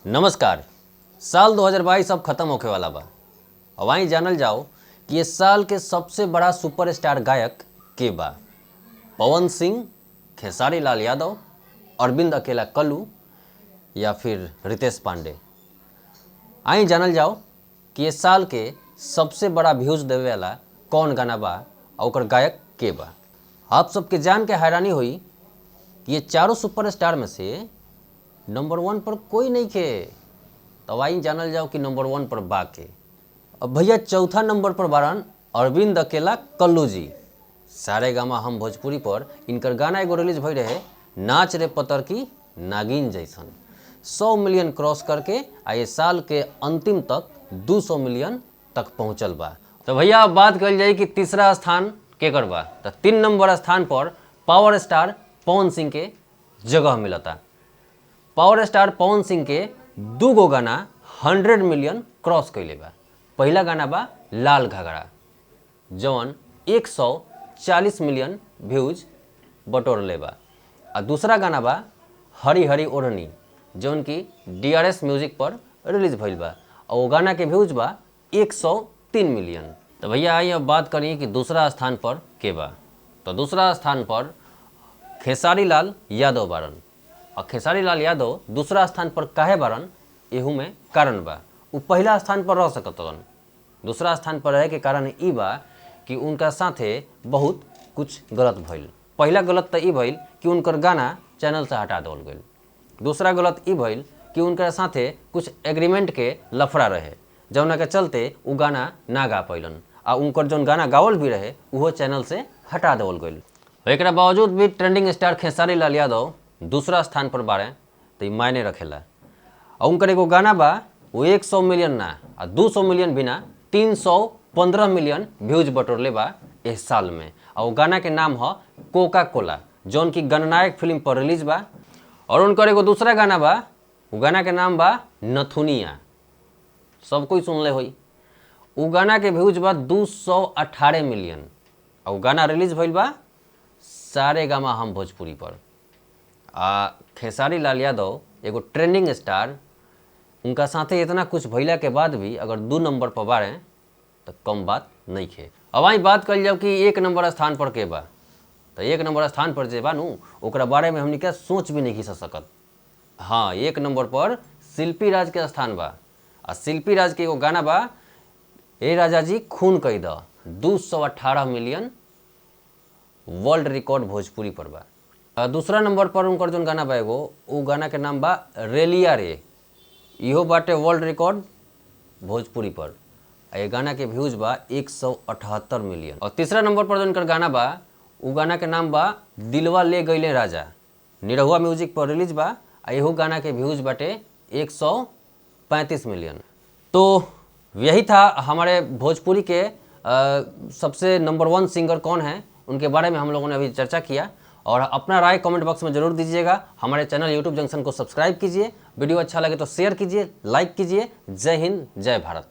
नमस्कार। साल 2022 अब खत्म होखे वाला बा। अब आई जानल जाओ कि ये साल के सबसे बड़ा सुपरस्टार गायक के बा। पवन सिंह, खेसारी लाल यादव, अरविंद अकेला कल्लू या फिर रितेश पांडे। आई जानल जाओ कि ये साल के सबसे बड़ा व्यूज देवे वाला कौन गाना बा और ओकर गायक के बा। आप सबके जान के हैरानी हुई कि ये चारों सुपरस्टार में से नंबर 1 पर कोई नहीं खे। तो आई जानल जाओ कि नंबर 1 पर बा के। अब भैया चौथा नंबर पर बारन अरविंद अकेला कल्लू जी। सारेगामा हम भोजपुरी पर इनकर गाना एगो रिलीज भई रहे, नाच रे पतर की नागिन जैसन। 100 मिलियन क्रॉस करके आ ये साल के अंतिम तक 200 मिलियन तक पहुँचल बा। तो भैया अब बात कल जाए कि तीसरा स्थान केकर बा। तो 3 नंबर स्थान पर पावर स्टार पवन सिंह के जगह मिलता। पावर स्टार पवन सिंह के 2 गो गाना 100 मिलियन क्रॉस कैले बा। पहला गाना बा लाल घाघरा जौन 140 मिलियन व्यूज बटोरले बा। आ दूसरा गाना बा हरी हरी ओढ़नी जौन की DRS म्यूजिक पर रिलीज भइल बा और वो गाना के व्यूज बा 103 मिलियन। तो भैया आइए अब बात करिए कि दूसरा स्थान पर के बा। तो दूसरा स्थान पर खेसारी लाल यादव बारन। और खेसारी लाल यादव दूसरा स्थान पर काहे बारन, एहू में कारण बा। वो पहला स्थान पर रह सकतन, दूसरा स्थान पर रहे के कारण ई बा कि उनका साथे बहुत कुछ गलत भइल। पहला गलत तो ई भइल कि उनकर गाना चैनल से हटा देवल गइल। दूसरा गलत ई भइल कि उनका साथे कुछ एग्रीमेंट के लफड़ा रहे जौना के चलते वो गाना ना गा पैलन आ उनकर जौन गाना गावल भी रहे वो चैनल से हटा देवल गइल। एकरा बावजूद भी ट्रेंडिंग स्टार खेसारी लाल यादव दूसरा स्थान पर बारे तो ये मायने रखेला। और उनकर एगो गाना बा वो 100 मिलियन ना आ 200 मिलियन भी ना 315 मिलियन व्यूज बटोरले बा इस साल में। और वो गाना के नाम है कोका कोला जौन की गणनायक फिल्म पर रिलीज बा। और उनकर एगो दूसरा गाना बा, वो गाना के नाम बा नथुनिया, सब कोई सुनले होई। वो गाना के व्यूज बा 218 मिलियन और वो गाना रिलीज भइल बा सारेगामा हम भोजपुरी पर। खेसारी लाल यादव एगो ट्रेंडिंग स्टार, उनका साथे इतना कुछ भइला के बाद भी अगर 2 नंबर पर बारे तो कम बात नहीं खे। अब आई बात कर जाओ कि 1 नंबर स्थान पर के बा। तो 1 नंबर स्थान पर जे बा नु ओकरा बारे में हमनी क्या सोच भी नहीं सकत। हाँ, 1 नंबर पर शिल्पी राज के स्थान बा। आ शिल्पी राज के एगो गाना बा ए राजा जी खून कई द 218 मिलियन वर्ल्ड रिकॉर्ड भोजपुरी पर बा। दूसरा नंबर पर उनकर जो गाना बा एगो वो गाना के नाम बा रेलिया रे, इहो बाटे वर्ल्ड रिकॉर्ड भोजपुरी पर। ये गाना के व्यूज बा 178 मिलियन। और तीसरा नंबर पर जो उनकर गाना बा वो गाना के नाम बा दिलवा ले गईले राजा, निरहुआ म्यूजिक पर रिलीज बा। इहो गाना के व्यूज बाटे 135 मिलियन। तो यही था हमारे भोजपुरी के सबसे नंबर 1 सिंगर कौन है, उनके बारे में हम लोगों ने अभी चर्चा किया। और अपना राय कमेंट बॉक्स में ज़रूर दीजिएगा। हमारे चैनल यूट्यूब जंक्शन को सब्सक्राइब कीजिए। वीडियो अच्छा लगे तो शेयर कीजिए, लाइक कीजिए। जय हिंद, जय भारत।